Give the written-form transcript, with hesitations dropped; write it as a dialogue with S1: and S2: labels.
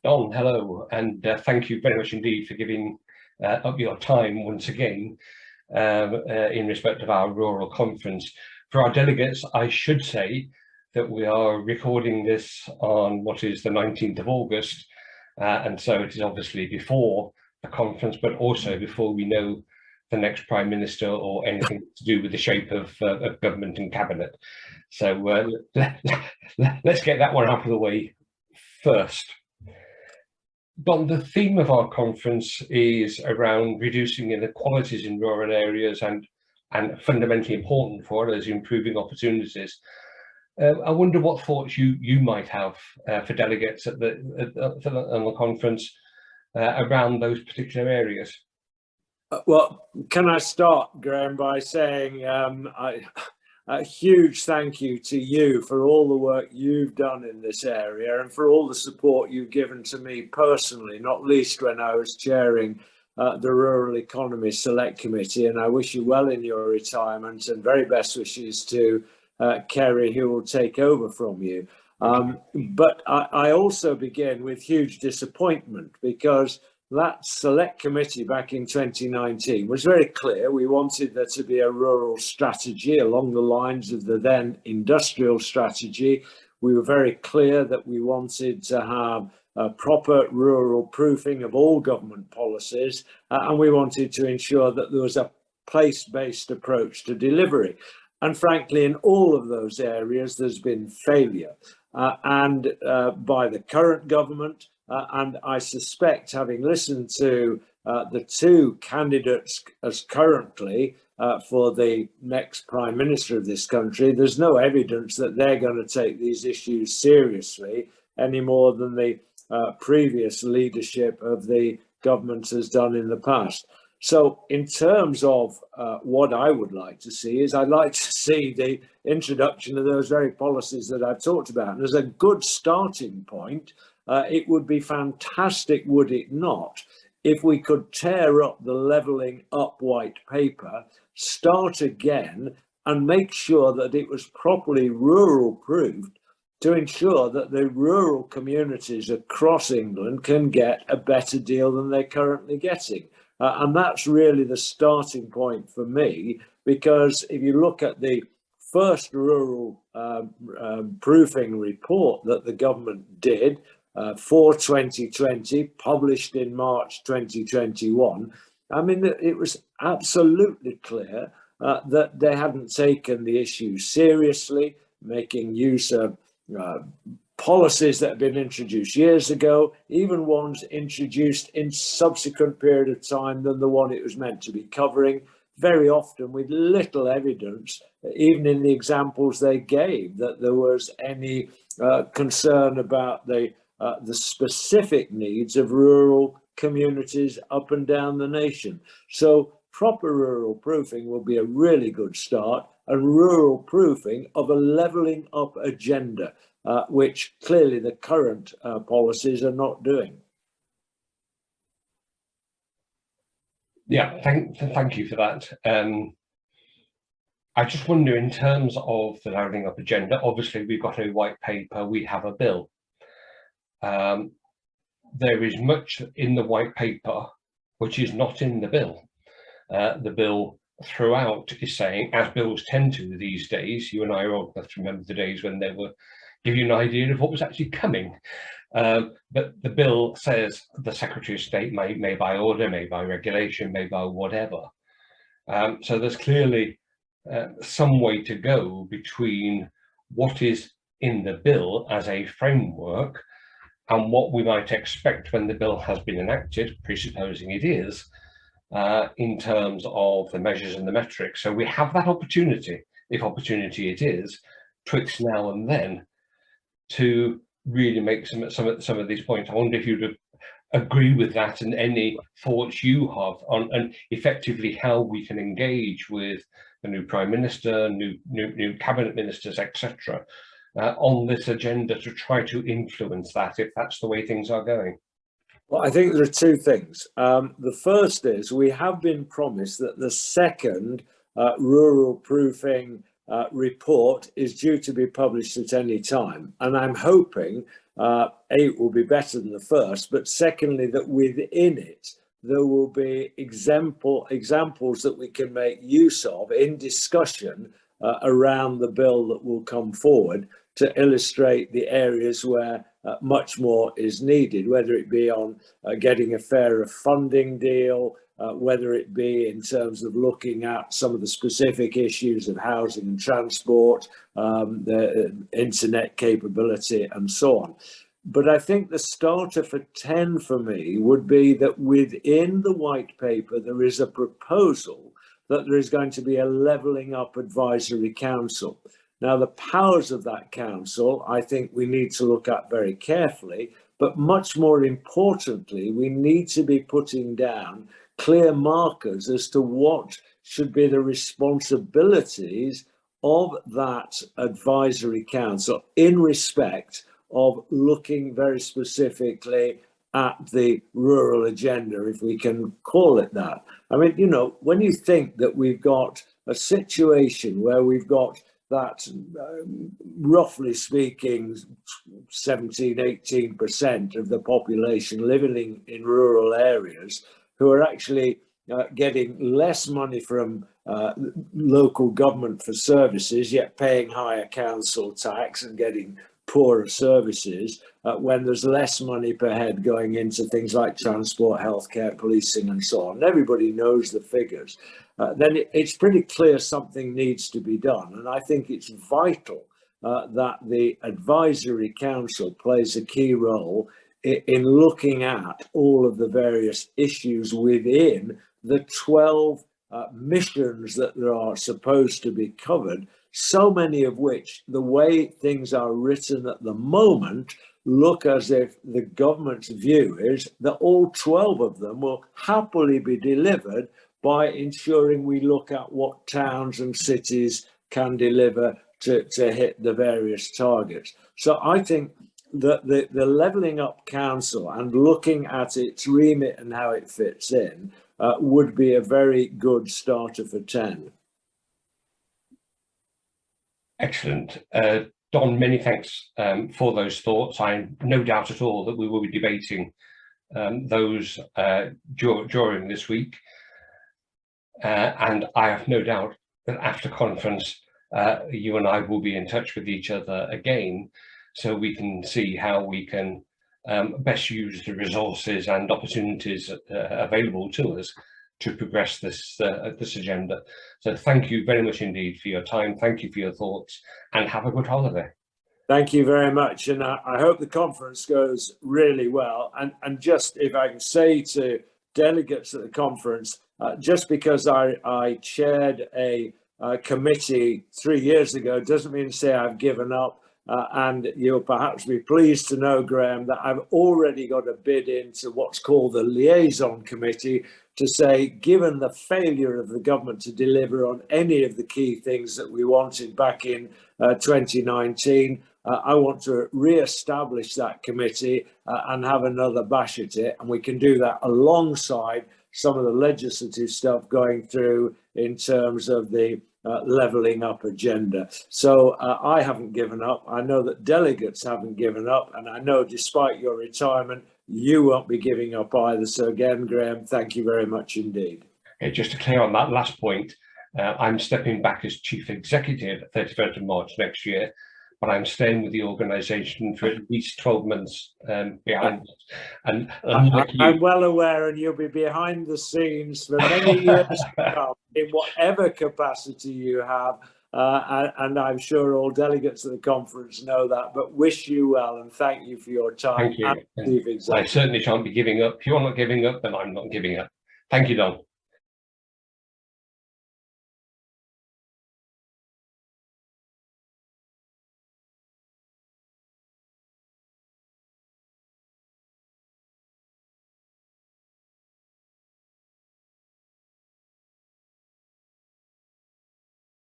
S1: Don, hello, and thank you very much indeed for giving up your time once again in respect of our rural conference. For our delegates, I should say that we are recording this on what is the 19th of August, and so it is obviously before the conference, but also before we know the next Prime Minister or anything to do with the shape of government and cabinet. So let's get that one out of the way first. Don, the theme of our conference is around reducing inequalities in rural areas and fundamentally important for us, improving opportunities. I wonder what thoughts you might have for delegates on the conference around those particular areas.
S2: Well, can I start, Graham, by saying a huge thank you to you for all the work you've done in this area and for all the support you've given to me personally, not least when I was chairing the Rural Economy Select Committee. And I wish you well in your retirement, and very best wishes to Kerry, who will take over from you. But I also begin with huge disappointment, because that select committee back in 2019 was very clear. We wanted there to be a rural strategy along the lines of the then industrial strategy. We were very clear that we wanted to have a proper rural proofing of all government policies, and we wanted to ensure that there was a place-based approach to delivery. And frankly, in all of those areas, there's been failure, and by the current government. And I suspect, having listened to the two candidates as currently for the next Prime Minister of this country, there's no evidence that they're going to take these issues seriously any more than the previous leadership of the government has done in the past. So in terms of what I would like to see is, I'd like to see the introduction of those very policies that I've talked about. And as a good starting point, it would be fantastic, would it not, if we could tear up the Levelling Up white paper, start again, and make sure that it was properly rural proofed to ensure that the rural communities across England can get a better deal than they're currently getting. And that's really the starting point for me, because if you look at the first rural proofing report that the government did, for 2020, published in March 2021, I mean, it was absolutely clear that they hadn't taken the issue seriously, making use of policies that had been introduced years ago, even ones introduced in subsequent period of time than the one it was meant to be covering, very often with little evidence, even in the examples they gave, that there was any concern about the specific needs of rural communities up and down the nation. So proper rural proofing will be a really good start, and rural proofing of a levelling up agenda, which clearly the current policies are not doing.
S1: Yeah, thank you for that. I just wonder, in terms of the levelling up agenda, obviously we've got a white paper, we have a bill. There is much in the white paper which is not in the bill. The bill throughout is saying, as bills tend to these days, you and I are old enough to remember the days when they were give you an idea of what was actually coming. But the bill says the Secretary of State may by order, may by regulation, may by whatever. So there's clearly some way to go between what is in the bill as a framework and what we might expect when the bill has been enacted, presupposing it is, in terms of the measures and the metrics. So we have that opportunity, if opportunity it is, twixt now and then, to really make some of these points. I wonder if you'd agree with that, and any thoughts you have on and effectively how we can engage with the new Prime Minister, new cabinet ministers, etc., on this agenda to try to influence that, if that's the way things are going.
S2: Well, I think there are two things. The first is, we have been promised that the second rural proofing report is due to be published at any time. And I'm hoping it will be better than the first, but secondly, that within it, there will be examples that we can make use of in discussion around the bill that will come forward to illustrate the areas where much more is needed, whether it be on getting a fairer funding deal, whether it be in terms of looking at some of the specific issues of housing and transport, the internet capability and so on. But I think the starter for 10 for me would be that within the white paper, there is a proposal that there is going to be a levelling up advisory council. Now, the powers of that council, I think we need to look at very carefully, but much more importantly, we need to be putting down clear markers as to what should be the responsibilities of that advisory council in respect of looking very specifically at the rural agenda, if we can call it that. I mean, you know, when you think that we've got a situation where we've got that, roughly speaking, 17–18% of the population living in rural areas who are actually getting less money from local government for services, yet paying higher council tax and getting poorer services, when there's less money per head going into things like transport, healthcare, policing and so on. Everybody knows the figures. Then it's pretty clear something needs to be done. And I think it's vital that the advisory council plays a key role in looking at all of the various issues within the 12 missions that there are supposed to be covered, so many of which, the way things are written at the moment, look as if the government's view is that all 12 of them will happily be delivered by ensuring we look at what towns and cities can deliver to hit the various targets. So I think that the Levelling Up Council and looking at its remit and how it fits in would be a very good starter for 10.
S1: Excellent. Don, many thanks for those thoughts. I have no doubt at all that we will be debating those during this week. And I have no doubt that after conference, you and I will be in touch with each other again, so we can see how we can best use the resources and opportunities available to us to progress this agenda. So thank you very much indeed for your time. Thank you for your thoughts, and have a good holiday.
S2: Thank you very much. And I hope the conference goes really well. And just if I can say to delegates at the conference, just because I chaired a committee 3 years ago doesn't mean to say I've given up. And you'll perhaps be pleased to know, Graham, that I've already got a bid into what's called the liaison committee to say, given the failure of the government to deliver on any of the key things that we wanted back in 2019, I want to re-establish that committee and have another bash at it. And we can do that alongside some of the legislative stuff going through in terms of the levelling up agenda. So I haven't given up. I know that delegates haven't given up, and I know despite your retirement, you won't be giving up either. So again, Graham, thank you very much indeed.
S1: Okay, just to clear on that last point, I'm stepping back as Chief Executive at 31st of March next year, but I'm staying with the organisation for at least 12 months behind us. And
S2: I'm well aware, and you'll be behind the scenes for many years to come in whatever capacity you have. And I'm sure all delegates of the conference know that, but wish you well and thank you for your time.
S1: Thank you. I certainly shan't be giving up. If you're not giving up, then I'm not giving up. Thank you, Don.